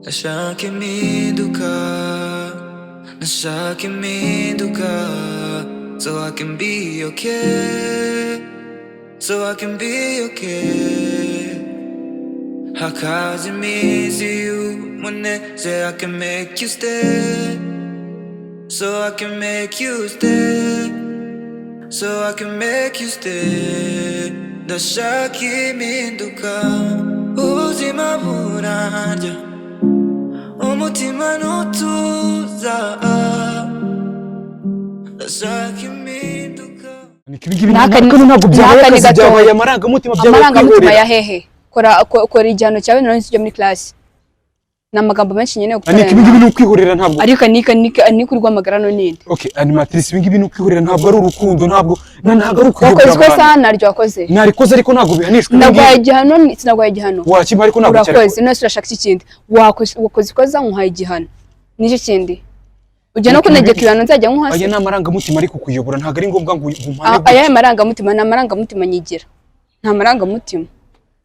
Nashaka impinduka, nashaka impinduka, so I can be okay, so I can be okay. Hakaza iminsi y'umunezero, I can make you stay, so I can make you stay, so I can make you stay. Ndashaka impinduka, ubuzima burarya, umutima ntutuza. Ndashaka impinduka. ntabwo byabaye akazi byabaye amarangamutima ya hehe. Kora igihano cyawe none ujye muri class. Namagambo menshi nyene yo gutanga. Ibi ngibi ni ukwihorera ntabwo. Ariko ni kuri rwamagara no ninde. Okay, animatrice ibi ngibi ni ukwihorera ntabwo ari urukundo ntabwo ari ukwihorera. Wakoze ko sana naryo wakoze. Narikoze ariko ntabwo bihanishwe. Nagwaye igihano sinagwaye igihano. Wakima ariko ntabwo cyari. Urakoze none urashaka ikindi. Wakoze koza nkuhaye igihano. Nije kindi. Ujya no kunegeka ibintu nzajya nkuhase. Aya namaranga-mutima ariko kuyobora ntabwo ari ngombwa ngo umpane. Aya maranga-mutima na maranga-mutima nyigira. Nta maranga-mutima.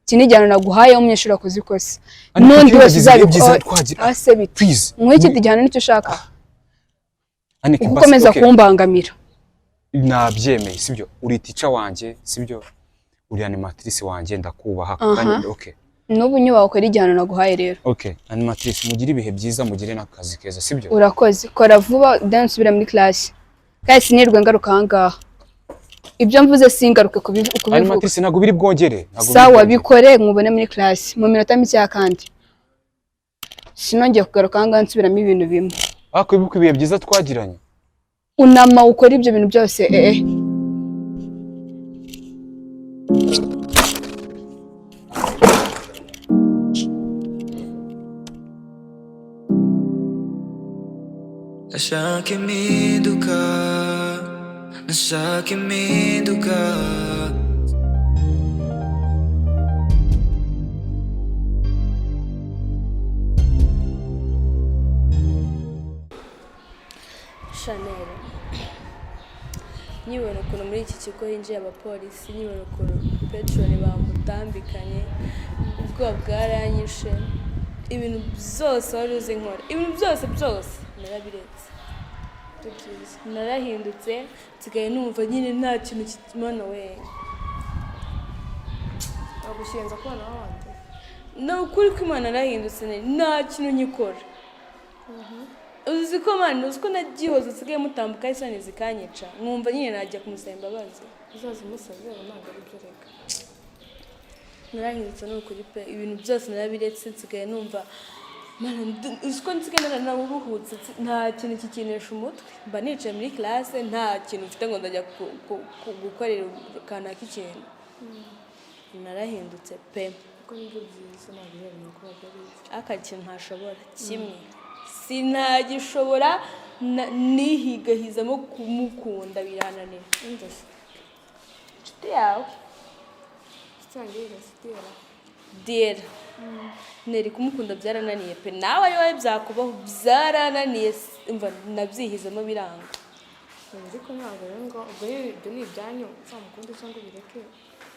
Kinijyana naguhaye umunyeshuri akoze ikosa. Nundi wese uzabikora. Ase biti. Mwiki dijyana nicyo ushaka. Ukomeza kumbangamira. Nabyemeye sibyo. Uri teacher wanje sibyo. Uri animatrice wanje ndakubaha kandi okay. Nubu nyuba ukora igihano naguhaye rero. Okay, animatrice mugira ibihe byiza mugire nakazi keza sibyo. Urakoze. Kora vuba dance subira muri class. Kandi sinirwe ngaruka hangaha. Ibyo mvuze singaruke kubivuga. Animatrice ntago biri bwongere. Sawa bikore nkubone muri class mu minota mike kandi. Sinongeye kugaruka hangaha nsubiramo ibintu bimwe. Akwibuka ibihe byiza twagiranye. Unama ukora ibyo bintu byose Nashaka impinduka, nashaka impinduka. Chanel nyibona ukuntu muri iki kigo hinjiye abapolisi, nyibona ukuntu petroli bamutambikanye, ubwoba bwaranyishe, ibintu byose wari uzi nkora, ibintu byose narabiretse. Narahindutse nsigaye numva nyine nta kintu kimana we. Agushenza kubana n'abandi. No ukuri ko Imana narahindutse nta kintu nyikora. Uzi ko Imana uzi ko nagihoza nsigaye mutambuka isani zikanyica. Nkumva nyine najya kumusaba imbabazi. Uzazimusabe ntabwo ari byo reka. Narahindutse no kuri pe ibintu byose narabiretse nsigaye numva Mana usko nsigaye naruhutse nta kintu kikinesha umutwe. Mba nicaye muri classe nta kintu mfite ngo ndajya gukorera kana k'ikintu. Narahindutse pe. Uko nibyo byiza nabireba nuko bagari. Akakintu ntashobora kimwe. Sinagishobora nihigahizamo kumukunda birananira. Ndashaka. Nshuti yawe. Cyangwa Stella. Dera. Neri kumukunda byarananiye pe nawe yoye byakubaho byarananiye umva nabyihizemo biranga. Ariko ntabwo rero ngo ubwo ibyo ni ibyanyu uzamukunde cyangwo bireke.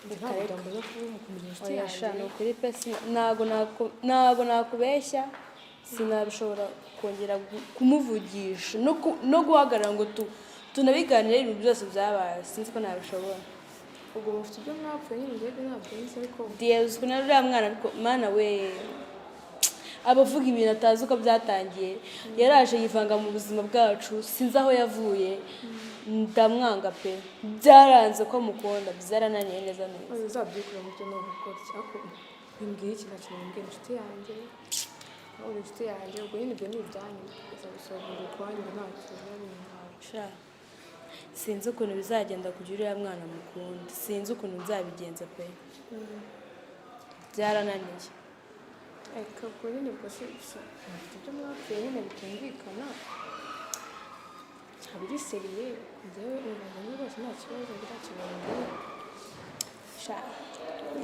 Ndakadambaza kuba umukumenya inshuti yawe. Oyashana ukuri pe ntago nakubeshya sinabishobora kongera kumuvugisha no guhagarara ngo tunabiganire ibintu byose byabaye sinzi ko nabishobora. Ubwo bafite ibyo mwapfuye nyine ndege ntabwo nzi ariko Dieu kuna ruriya mwana ariko mana we abavuga ibintu atazi uko byatangiye yaraje yivanga mu buzima bwacu sinzi aho yavuye ndamwanga pe byaranze ko mukunda byarananiye neza neza. Uzabyikura mu byo no gukora cyako bimbwiye iki nacyo mbwiye inshuti yanjye aho inshuti yanjye ubwo nyine ibyo ni ibyanyu uzabisobanura kwanyu nta kintu sha sinzi ukuntu bizagenda kugira uriya mwana mukunda sinzi ukuntu nzabigenza pe byarananiye. Eka kuri ni bwo se ibyo mwapfuye nyine bitumvikana habiri seriye njyewe urabona rwose nta kibazo birakibonye sha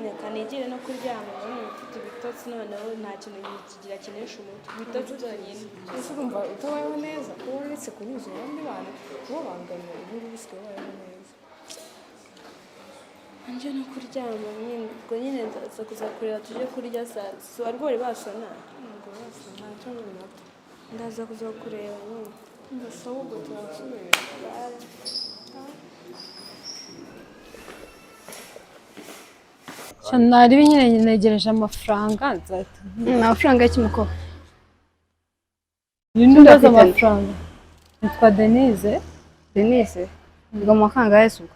neka nigire no kuryama none mfite ibitotsi noneho nta kintu kigira kinesha umutwe ibitotsi byonyine. Ese urumva utabayeho neza kuba uretse kunyuza abandi bantu kuba banganya ibindi bisigaye bayeho neza. Anje no kuryama nyine ubwo nyine ndaza kuza kureba tujye kurya saa sita wari bari basona ntabwo basa ntacyo minota ndaza kuza kureba nyine ndasaba ubwo turasubira nari nyine negereje amafaranga nzahita amafaranga y'ikimukobwa ibintu ndaza amafaranga nitwa Denise ubwo mu makanga yese ubwo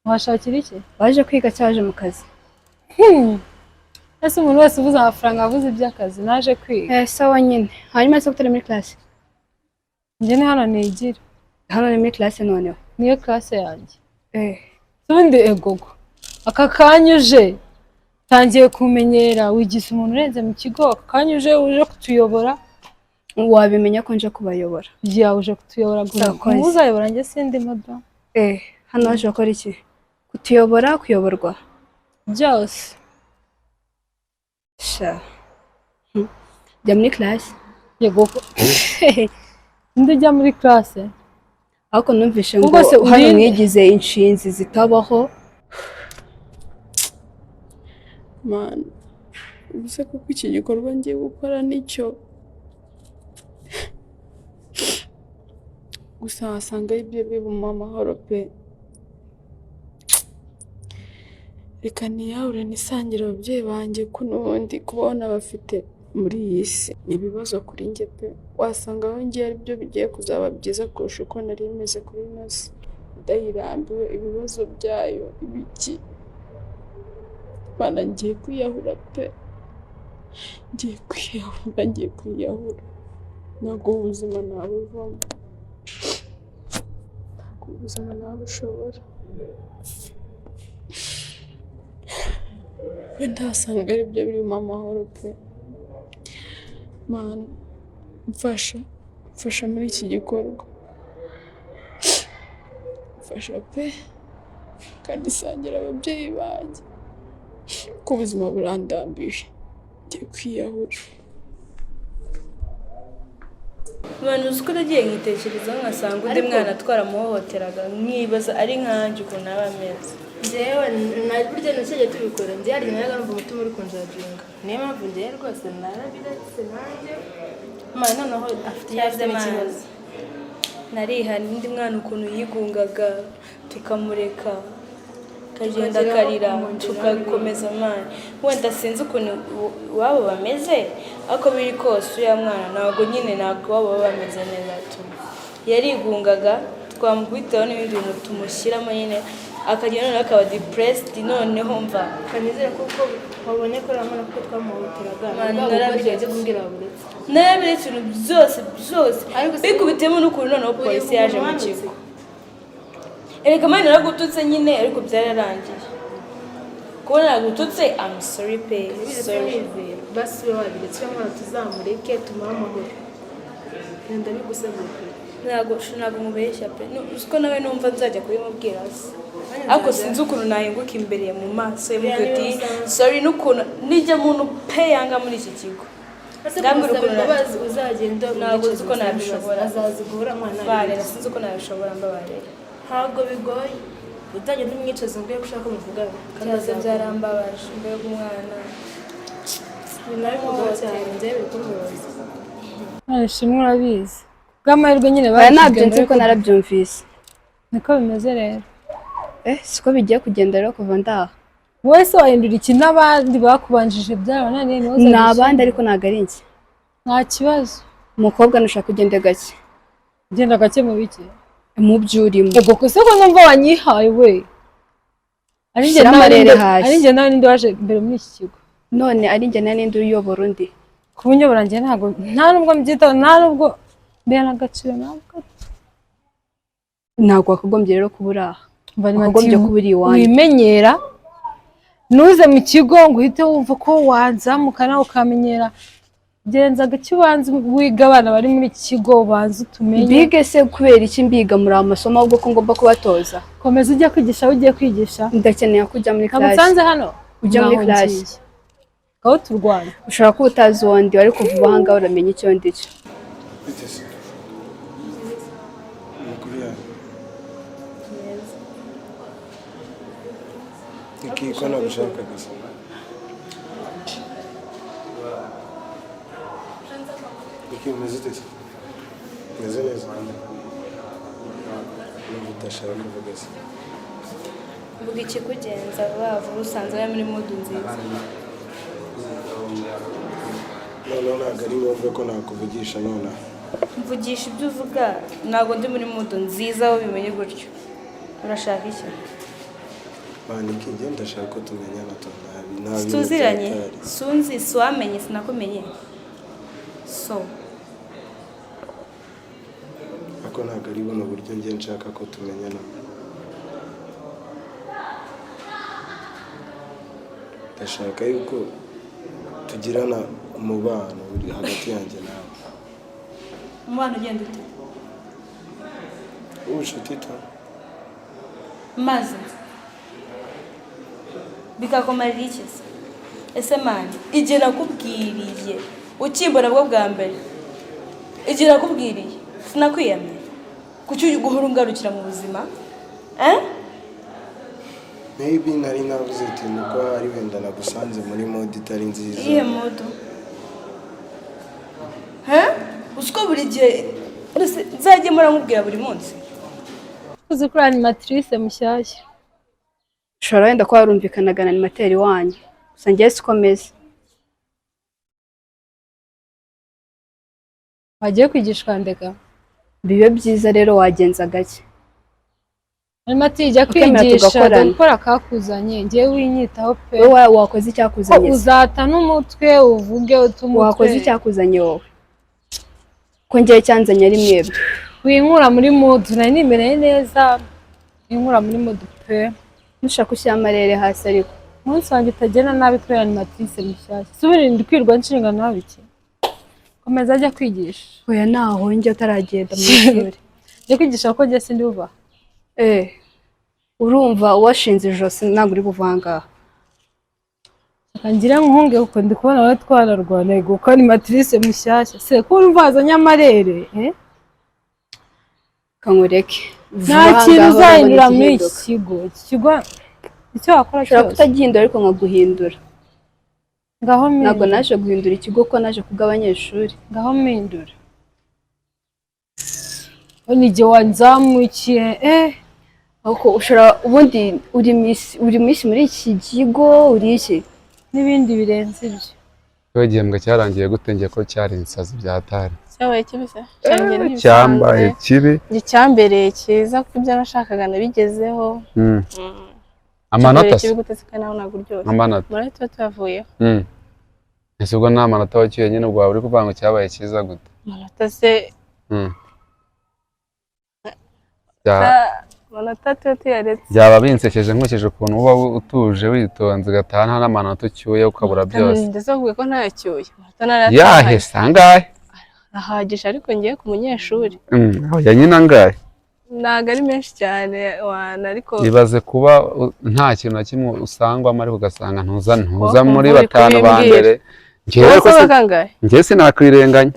washakira iki waje kwiga cyaje mu kazi ese umuntu wese ubuze amafaranga abuze iby'akazi naje kwiga sawa nyine hanyuma se utari muri classe njye ni hano nigira hano ni muri classe noneho niyo classe yanjye ubundi egogo aka kanyuje tangiye kumenyera wigize umuntu urenze mu kigo aka kanyuje uje kutuyobora wabimenya ko nje kubayobora ya uje kutuyobora gusa muzayobora njye sindi modo hano waje gukora iki kutuyobora kuyoborwa byose sha jya muri classe yego ndi jya muri classe ariko numvishe ngo hano mwigize inshinzi zitabaho man ubuse kuko iki gikorwa ngiye gukora nicyo gusa wasanga ibyo bibuma amahoro pe reka niyahure nisangire ababyeyi banjye ko n'ubundi kubona bafite muri iyi si ibibazo kuri njye pe wasanga aho ngiye ari byo bigiye kuzaba byiza kurusha uko nari meze kuri ino si ndayirambiwe ibibazo byayo ibiki bana ngiye kwiyahura pe ngiye kwiyahura ntabwo ubuzima nabuvamo ntabwo ubuzima nabushobora wenda wasanga ari byo birimo amahoro pe mana mfasha muri iki gikorwa mfasha pe kandi isangira ababyeyi banjye ko ubuzima burandambiye ngiye kwiyahura abantu uzi ko nagiye nkitekerezaho nkasanga undi mwana twaramuhohoteraga nkibaza ari nkanjye ukuntu aba ameze njyewe burya nacyo tubikora njye hari nayo numva umutima uri kunjajinga niyo mpamvu njyewe rwose narabiretse nanjye mwana noneho afite n'ikibazo narihana undi mwana ukuntu yigungaga tukamureka akagenda akarira tugakomeza amana wenda sinzi ukuntu iwabo bameze ariko biri kose uriya mwana ntabwo iwabo baba bameze neza yarigungaga twamubwiteho n'ibindi bintu tumushyiramo nyine akagenda noneho akaba depressed noneho mva kanizere kuko wabonye ko ramana kuko twamuhoteraga narabiretse ibintu byose bikubitemo n'ukuntu noneho polisi yaje mu kigo erega mani naragututse nyine ariko byararangiye kubona naragututse I'm sorry pe sorry basi we wabiretse mwana tuzamureke tumuhe amahoro nenda bigusabye ntabwo mubeshya pe uko nawe numva nzajya kubimubwira se ariko sinzi ukuntu nahinguka imbere mu maso y'umubwira ati sorry n'ukuntu nijya muntu pe yanga muri iki kigo ndambwira ukuntu uzagenda ntabwo uzi ko nabishobora azazigura mwana barera sinzi uko nabishobora mbabarira ntabwo bigoye utagenda umwicaza ngo uye gushaka umuvugana kandi byarambabaje mbega umwana nawe mugabo cyane njyewe bikumubaza none shimwe urabizi bw'amahirwe nyine nabyo nzi ko narabyumvise niko bimeze rero siko bigiye kugenda rero kuva ndaha wese wahindura iki n'abandi bakubanjije byarabananiye ni abandi ariko ntabwo ari njye nta kibazo umukobwa nushaka kugenda gake ugenda gake mu biki mu byo urimo ubwo ko se ko numva wanyihaye we ari njye nawe ninde waje imbere muri iki kigo none ari njye nawe ninde uyobora undi kuba unyobora njye nta nubwo mbyitaho nta nubwo mbera n'agaciro ntabwo wakagombye rero kuba uri aha wakagombye kuba uri iwanyu wimenyera ntuze mu kigo ngo uhite wumva ko wanzamuka nawe ukamenyera genza gake ubanza wiga abana bari muri iki kigo ubanza utumenye mbige se kubera iki mbiga muri amasomo ahubwo ko ngomba kubatoza komeza ujye kwigisha aho ugiye kwigisha ndakeneye kujya muri classe nsanze hano ujya muri classe aho turwana ushobora kuba utazi uwundi wari kuvuba aha ngaha uramenya icyo ndicyo Iki ko nagushaka gusa. Iki umeze ute? Meze neza. Numva udashaka kuvuga se. Vuga ikikugenza bavuga usanze bari muri mood nziza. None ntabwo ari ngombwa ko nakuvugisha none. Mvugisha ibyo uvuga ntabwo ndi muri mood nziza aho bimenye gutyo. Urashaka iki? Mani kinge ndashaka ko tumenyana nabi. Tuziranye. Sunzi swamenye sinakumenye. So. Ako ntabwo ari buno buryo ngiye nshaka ko tumenyana. Ndashaka yuko tugirana umubano uri hagati yanjye nawe. Umubano ugenda ute? Ubushuti tu. Maze bikakumarira iki se? Ese mani igihe nakubwiriye ukimbona bwo bwa mbere igihe nakubwiriye sinakwiyamye kuki guhora ungarukira mu buzima Maybe nari navuze ati nuko ari wenda nagusanze muri mode itari nziza. Iye mode usko buri gihe nzajye muramubwira buri munsi uzi kuri animatrice mushyashya ushobora wenda ko warumvikanaga na animateri wanyu gusa njye sikomeze wagiye kwigishwa ndega bibe byiza rero wagenza gake animateri ijya kwigisha gukora kakuzanye njye winyitaho pe wowe wakoze icyakuzanye uzata n'umutwe uvuge utumutwe wakoze icyakuzanye wowe ko njye cyanzanye ari mwebwe winkura muri mood nari nimereye neza winkura muri mood pe nushaka ushyira amarere hasi ariko umunsi wanjye utagenda nabi kuri animatrice mushyashya subira ndi kwirwa nshinga nawe iki komeza ajya kwigisha oya naho njye utaragenda mu ishuri njye kwigisha ko njye sindi buva urumva uwashinze ijosi ntabwo uri buvangaha akangira nkunge kuko ndi kubona wowe twanarwana kuko animatrice mushyashya se ko urumva wazanye amarere kankureke nta kintu uzahindura muri iki kigo icyo wakora cyose ushobora kutagihindura ariko nkaguhindura ngaho mpindura ntabwo naje guhindura ikigo ko naje kubw'abanyeshuri ngaho mpindura ni igihe wanzamukiye ahubwo ushobora ubundi uri misi muri iki kigo uri iki n'ibindi birenze ibyo Iyo igihembwe cyarangiye gute ngiye ko cyari insazi byatari cyabaye kibi se cyambaye kibi icyambereye cyiza kuko ibyo nashakaga nabigezeho amanota kibi gute se nawe ntabwo uryoshye amanota murahita tuyavuyeho ese ubwo nta manota wacyuye nyine ubwo uri kuvuga ngo cyabaye cyiza gute amanota se amanota tuyaretse byaba binsekeje nkurikije ukuntu uba utuje witonze ugataha nta n'amanota ucyuye ukabura byose ndetse kuvuga ko ntayacyuye amanota narayataye yahese angahe ahagije ariko ngiye ku munyeshuri ya nyine angahe ntabwo ari menshi cyane ariko ibaze kuba nta kintu na kimwe usangwamo ariko ugasanga ntuza muri batanu ba mbere njyewe sinakwirenganya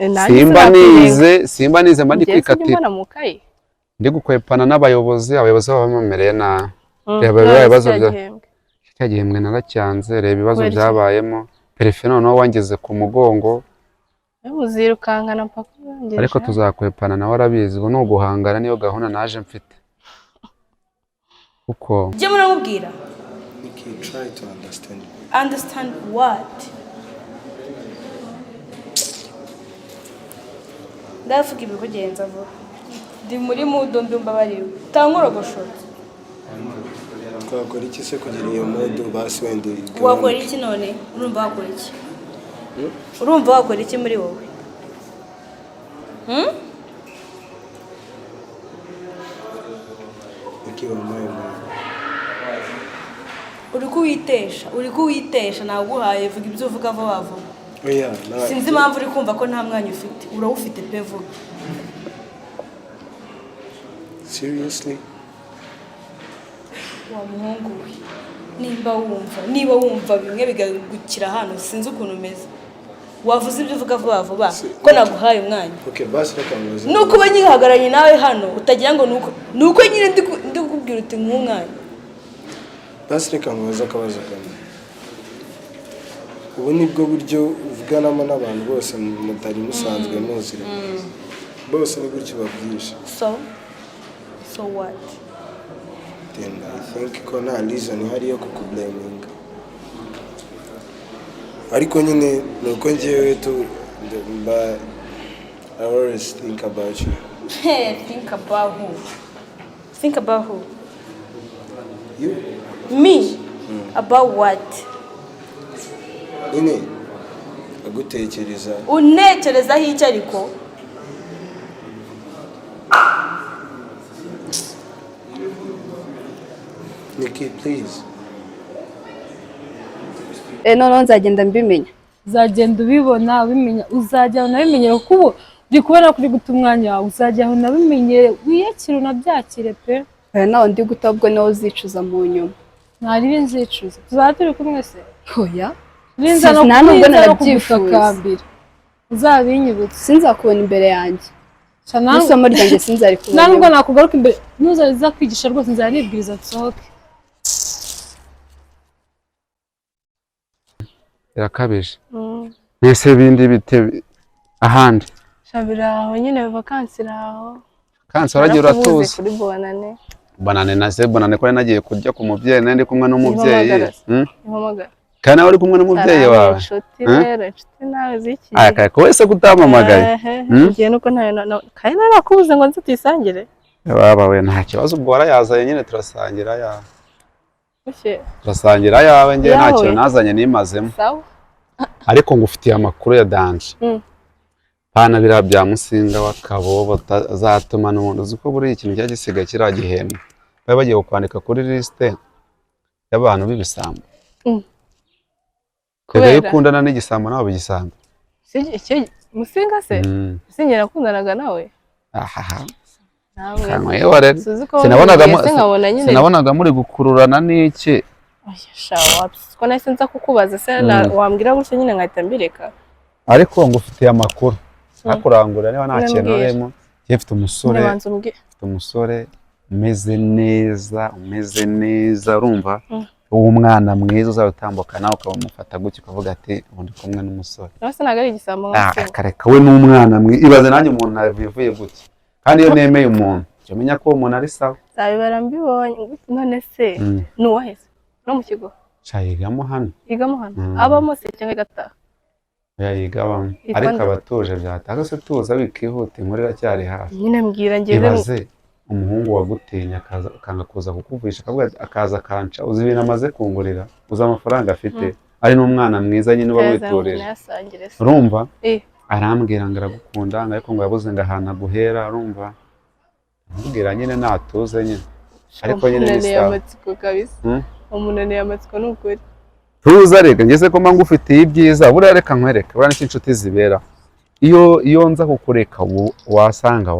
simba nize mba ndi kwikatira ndi gukwepana n'abayobozi baba bamereye nabi reba ibibazo cya gihembwe naracyanze reba ibibazo byabayemo perefe noneho wangeze ku mugongo uzirukankana mpaka ariko tuzakwepana nawe arabizi ngo ni uguhangana niyo gahunda naje mfite kuko njye muramubwira try to understand what ndavuga ibikugenza vuba ndi muri mudo mbimbabariwe tankorogoshora twakora iki se kugira iyo mudo basi wende wakora iki none urumva wakora iki urumva wakora iki muri wowe uri kuwitesha naguhaye vuga ibyo uvuga vuba vuba sinzi impamvu uri kumva ko nta mwanya ufite urawufite pe vuba seriously wa muhungu we niba wumva bimwe bigagukira hano sinzi ukuntu umeze wavuze ibyo uvuga vuba vuba ko naguhaye umwanya nuko uba nyihagaranye nawe hano utagira ngo nuko nyine ndi kukubwira uti nk'umwanya basi reka nkubaze akabazo kamwe. Ubu nibwo buryo uvuganamo n'abantu bose mutari musanzwe muzire? Bose ni gutyo babwisha? So what? Then I think ko nta reason ihari yo kukublaminga. Ariko nyine nuko njyewe but I always think about you. Think about who? Think about who? You? Me? About what? Nyine agutekereza. Unekerezaho iki ariko? Nikki, please. Noneho nzagenda mbimenya. uzagenda ubibona ubimenya, uzajya unabimenyera kuko ubu uri kubona kuri guta umwanya wawe, uzajya unabimenyere wiyakire unabyakire pe. Nawe ndi guta ubwo nawe uzicuza mu nyuma. Ntari nzicuza, tuzaba turi kumwe se? Oya, Linza no kugusakambira uzabinyibutse, sinzakubona imbere yanjye. Isomo ryanjye sinzari kubona. Nubwo nakugaruka imbere ntuzariza kwigisha rwose, nzara nibwiriza nsohoke. Irakabije. Nese bindi bite ahandi? Shabira aho nyine vacancy raho. Kansi waragira uratuza. Kuri bonane. Banane na se bonane ko nagiye kurya ku mubyeyi nandi kumwe n'umubyeyi. Impamagara. Kana wari kumwe n'umubyeyi wawe? Inshuti rero, inshuti nawe ziki. Aka ko wese kutamamagaye. Ngiye nuko ntayo kandi narakubuze ngo nzi tuyisangire. Baba we nta kibazo ubwo warayazaye nyine turasangira ya. Uke. Turasangira yawe ngiye nta kintu nazanye nimazemo. Sawa. Ariko ngufitiye amakuru ya danje. Pana bira bya musinga wakabobo zatuma n'umuntu uzuko buri ikintu cyagisiga kiragihema. Baba bagiye kwandika kuri liste y'abantu b'ibisambo. Kubera ukundana n'igisambo nawe bigisambo. Icyo musinga se? Musinga nakundanaga nawe. Ahaha. Nawe. Sinabonaga muri gukururana n'iki. Shawa, ko nahise nza kukubaza se wambwira gutyo nyine nkahita mbireka. Ariko ngufitiye amakuru. Akurangura niba nta kintu urimo. Yefite umusore umeze neza urumva umwana mwiza uzatambuka nawe ukamufata gutyo ukavuga ati ubundi kumwe n'umusore. Nase nagari igisambo nk'ase. Kareka we n'umwana mwiza ibaze nanjye umuntu abivuye gutyo. Kandi iyo nemeye umuntu cyo menya ko umuntu ari sawa. Zabibara mbibonye none se nuwahese no mu kigo. Cyayigamo hano. Yigamo hano. Abamo se cyangwa gataha. Yayigabamo ariko abatuje byataka se tuza bikihuta inkorera cyari hafi. Nyine mbwira ngeze umuhungu wagutinya akanga kuza kukuvugisha akaza kanca uzi ibintu amaze kungurira uzi amafaranga afite ari n'umwana mwiza nyine uba witurije urumva arambwira ngo aragukunda ariko ngo yabuze ngo ahantu guhera urumva ambwira nyine natuze nyine ariko nyine bisawa umunane y'amatsiko n'ukuri tuza reka ngeze ko mba ngufitiye ibyiza buriya reka nkwereke buriya n'iki inshuti zibera iyo nza kukureka wasanga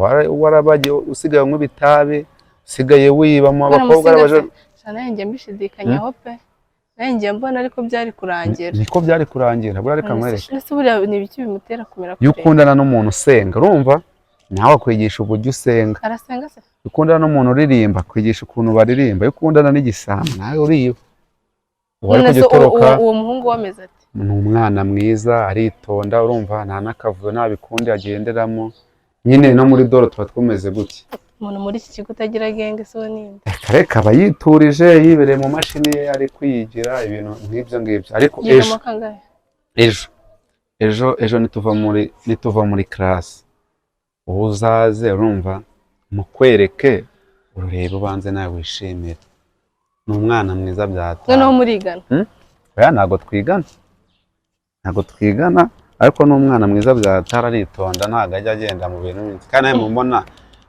warabagiye usigaye nk'ibitabi usigaye wibamo abakobwa arabaje cyane njye mbishidikanyaho pe nanjye mbona ariko byari kurangira niko byari kurangira buriya reka nkwereke ese buriya ni ibiki bimutera kumera kure ukundana n'umuntu usenga urumva nawe akwigisha uburyo usenga arasenga se ukundana n'umuntu uririmba akwigisha ukuntu baririmba ukundana n'igisambo nawe uriba uwo muhungu wameze ati ni umwana mwiza aritonda urumva nta n'akavuyo nta bikundi agenderamo nyine no muri doro tuba twumeze gutya umuntu muri iki kigo utagira genge so ninde reka aba yiturije yibereye mu mashini ye ari kwiyigira ibintu nk'ibyo ngibyo ariko ejo nituva muri class uzaze urumva mukwereke urureba ubanze nawe wishimira ni umwana mwiza byata noneho murigana oya ntago twigana ariko ni umwana mwiza byatara aritonda ntago ajya agenda mu bintu byinshi kandi nawe mubona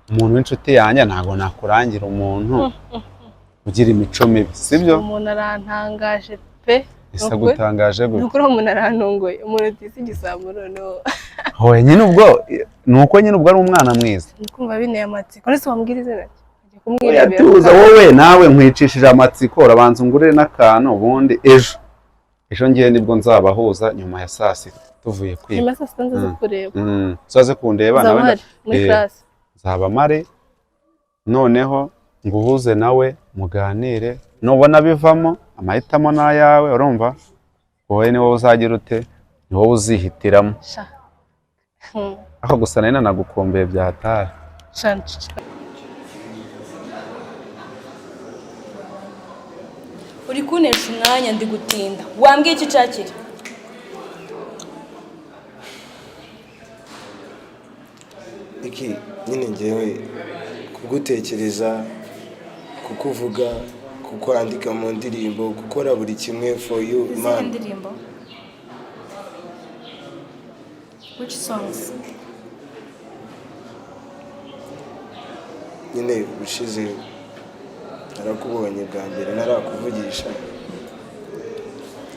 umuntu w'inshuti yanjye ntago nakurangira umuntu ugira imico mibi sibyo umuntu arantangaje pe isa gutangaje gute nuko umuntu arantungoye umuntu utise igisambo noneho hoye nyine ubwo nuko nyine ubwo ari umwana mwiza nikumva bineye amatsiko nese wambwirize nake tuza wowe nawe nkwicishije amatsiko urabanza ungurire n'akantu ubundi ejo ngiye nibwo nzabahuza nyuma ya saa sita tuvuye kwiga nyuma ya saa sita nzaza kureba uzaze kundeba nawe muri class nzaba mare noneho ngo uhuze nawe muganire nubona bivamo amahitamo n'ayawe urumva wowe ni wowe uzagira ute ni wowe uzihitiramo aho gusa nari nanagukumbuye byatari uri kunesha umwanya ndi gutinda wambwiye iki ucakira iki nyine ngewe kugutekereza kukuvuga kukwandika mu ndirimbo gukora buri kimwe for you man. ndirimbo which songs nyine ushize narakubonye bwa mbere narakuvugisha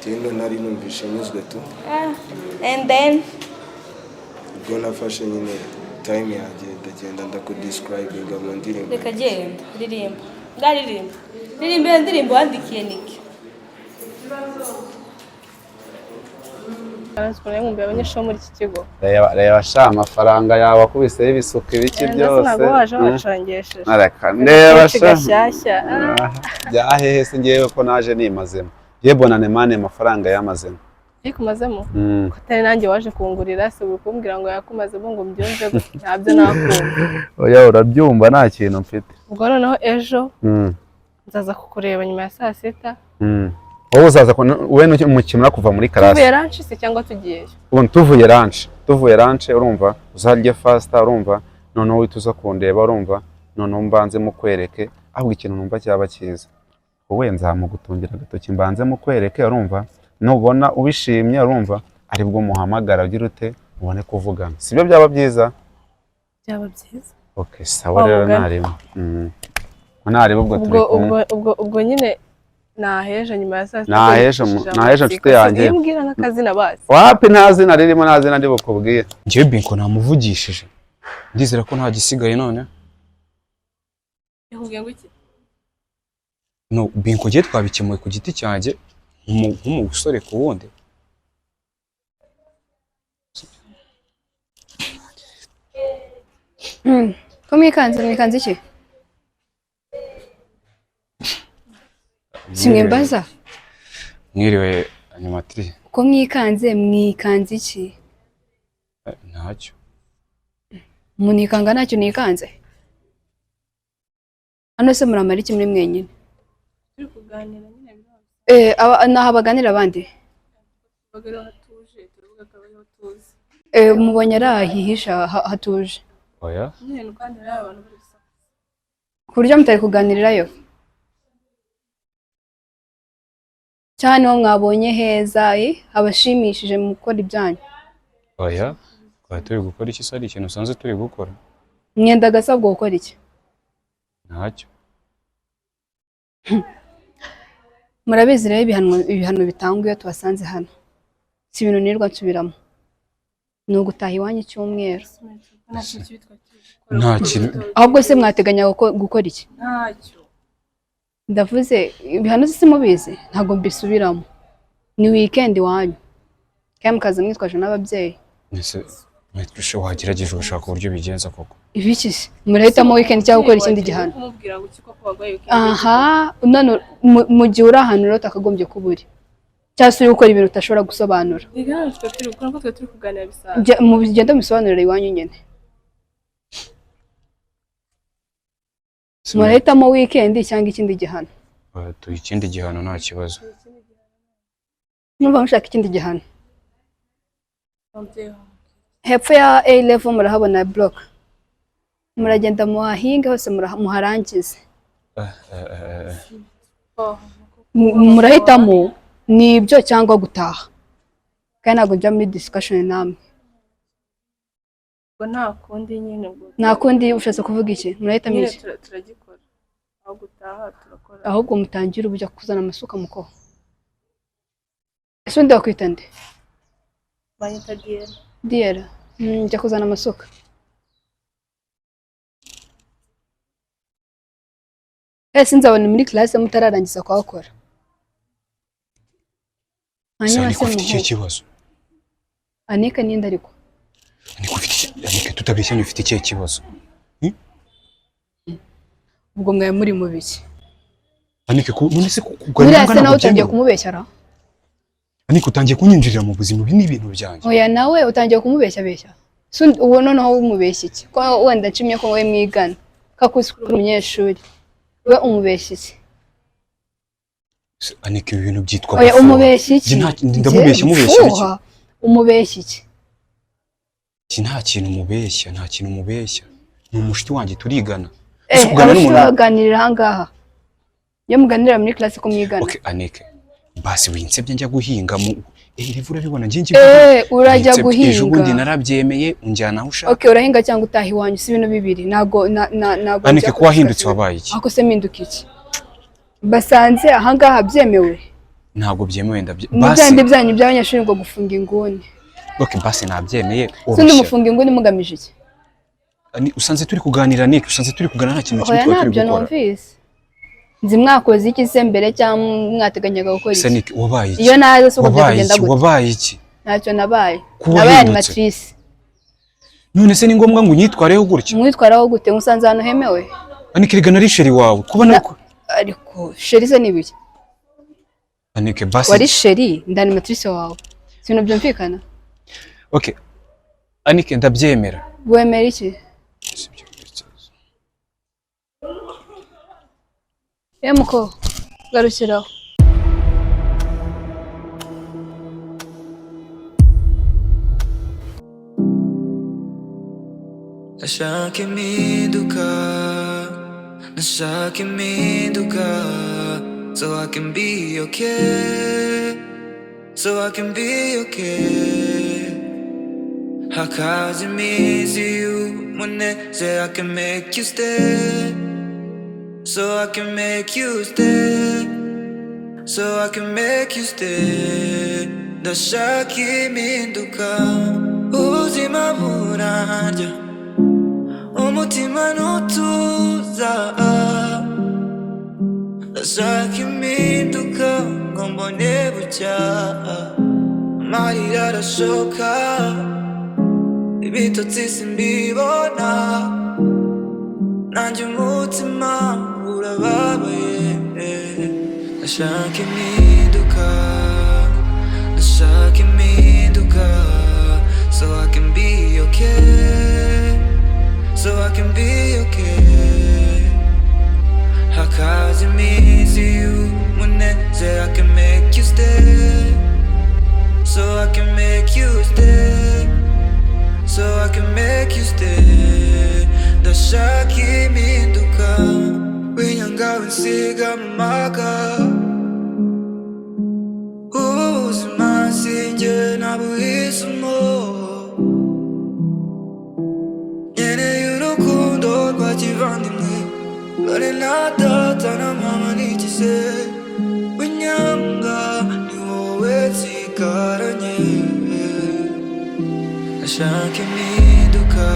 tino nari numvishe nyuzwe tu and then ubwo nafashe nyine time yanjye ndagenda ndakudescribinga mu ndirimbo. reka genda ririmba ngaririmba ririmba iyo ndirimbo wandikiye niki nkumbuye abanyeshuri muri iki kigo reba sha amafaranga yawe akubiseho ibisuko ibiki byose ntabwo waje wacongesheje ndeba sha gashyashya byahehe se ngewe ko naje nimazemo ye bonane mane amafaranga yamazemo kumazemo kutari nanjye waje kungurira se uri kumbwira ngo yakumazemo ngo mbyumve ntabyo nakumva oya urabyumva nta kintu mfite ubwo noneho ejo nzaza kukureba nyuma ya saa sita wowe uzaza wowe mukimura kuva muri karasi tuvuye ranch se cyangwa tugiyeyo ubu tuvuye ranch urumva uzarya fasta urumva noneho uhita uza kundeba urumva noneho mbanze mukwereke ahubwo ikintu numva cyaba cyiza wowe nzamugutungira agatoki mbanze mukwereke urumva nubona ubishimye urumva aribwo muhamagara ugira ute ubone kuvugana sibyo byaba byiza okay sawa rero narimo narimo ubwo turi kumwe ubwo nyine naheje nyuma ya saa sita naheje nshuti yanjye mbwira nk'akazina basi wapi nta zina ririmo nta zina ndi bukubwiye njyewe Binko namuvugishije ndizera ko nta gisigaye none yakubwiye ngo iki no Binko ngiye twabikemuye ku giti cyanjye nk'umusore ku wundi ko mwikanze iki simwembaza mwiriwe animatri ko mwikanze iki ntacyo munikanga ntacyo nikanze hano se muramara iki muri mwenyine turi kuganira nyine naho baganira abandi bagera hatuje turavuga ko ariho tuzi mubonye ari ahihisha hatuje oya nyine kandi ari abantu bari gusa ku buryo mutari kuganirirayo cyane uwo mwabonye heza abashimishije mu gukora ibyanyu oya twari turi gukora iki se ari ikintu usanze turi gukora mwenda gasabwa gukora iki ntacyo murabizi rero ibihano bitangwa iyo tubasanze hano si ibintu nirwa nsubiramo ni ugutaha iwanyu icyumweru nta kintu ahubwo se mwateganya gukora iki ntacyo ndavuze ibihano se mubizi ntabwo mbisubiramo ni weekend iwanyu kandi mukaza mwitwaje n'ababyeyi ese wagerageje ugushaka uburyo bigenza koko ibiki se murahitamo weekend cyangwa gukora ikindi gihano kumubwira ngo iki koko wagwaye weekend aha none mu gihe uri ahantu rero utakagombye kuba uri cyangwa se uri gukora ibintu utashobora gusobanura bigaragara twe turi gukora ko twe turi kuganira bisanzwe mugende musobanurira iwanyu nyine murahitamo weekend cyangwa ikindi gihano tuha ikindi gihano nta kibazo numva mushaka ikindi gihano hepfo ya A level murahabona block muragenda muhahinga hose muharangize murahitamo ni ibyo cyangwa gutaha kandi ntabwo njya muri discussion namwe ngo nta kundi nyine ngo nta kundi ushatse kuvuga iki murahitamo iki turagikora aho gutaha turakora ahubwo mutangira ubujya kuzana amasuka mukoho ese undi wakwita nde banyita Diera njya kuzana amasuka ese nzabona muri classe mutararangiza kuhakora hanyuma se ufite iki kibazo Anika ninde ariko Anika tutabeshyanye ufite iki kibazo ubwo mwaye muri mu biki Anike ko none se buriya se nawe utangiye kumubeshyara Anike utangiye kunyinjirira mu buzima ibi ni ibintu byanjye oya nawe utangiye kumubeshya beshya uwo noneho umubeshya iki ko wenda nshimye ko we mwigana kakuzi kuri umunyeshuri we umubeshya iki Anike ibintu byitwa oya umubeshya iki ndamubeshya umubeshya iki umubeshya iki nta kintu umubeshya ni umushiti wanjye turigana kuganirira ahangaha iyo muganirira muri classe ko mwigana okay Anike basi winsebye njya guhinga mu rivura bibona njye urajya guhinga ejo bundi narabyemeye unjyana aho ushaka okay urahinga cyangwa utaha iwanyu si ibintu bibiri nago Anike ko wahindutse wabaye iki ako se mpinduka iki basanze ahangaha byemewe ntabwo byemewe ndabye basi byanyu by'abanyeshuri ngo gufunga inguni okay basi nabyemeye urushye mufunga inguni mugamije iki usanze turi kuganira Nick usanze turi kuganira nta kintu kimwe turi gukora nzi mwakoze iki se mbere cyangwa mwateganyaga gukora iki Nick wabaye iki iyo naze so kugenda gute wabaye iki ntacyo nabaye animatrice none se ni ngombwa ngo unyitwareho gutyo mwitwaraho gute musanze hano hemewe Anike rigana ari sheri wawe kubona ko ariko sheri se ni biki Anike basi wari sheri ndanimatrice wawe sino byumvikana okay Anike ndabyemera wemera iki Muko garukiraho Nashaka impinduka Nashaka impinduka So I can be okay So I can be okay Hakaza iminsi y'umunezero I can make you stay So I can make you stay So I can make you stay Ndashaka impinduka ubuzima burarya umutima ntutuza Ndashaka impinduka ngo mbone bucya amarira arashoka ibitotsi simbibona nanjye umutima urababaye Ndashaka impinduka Ndashaka impinduka So I can be okay So I can be okay Hakaza iminsi y'umunezero I can make you stay So I can make you stay So I can make you stay Ndashaka impinduka winyanga winsiga mu maka ubuzima sinjye nabuhisemo nkeneye urukundo rwa kivandimwe dore na data na mama nigize winyanga ni wowe nsigaranye Ndashaka impinduka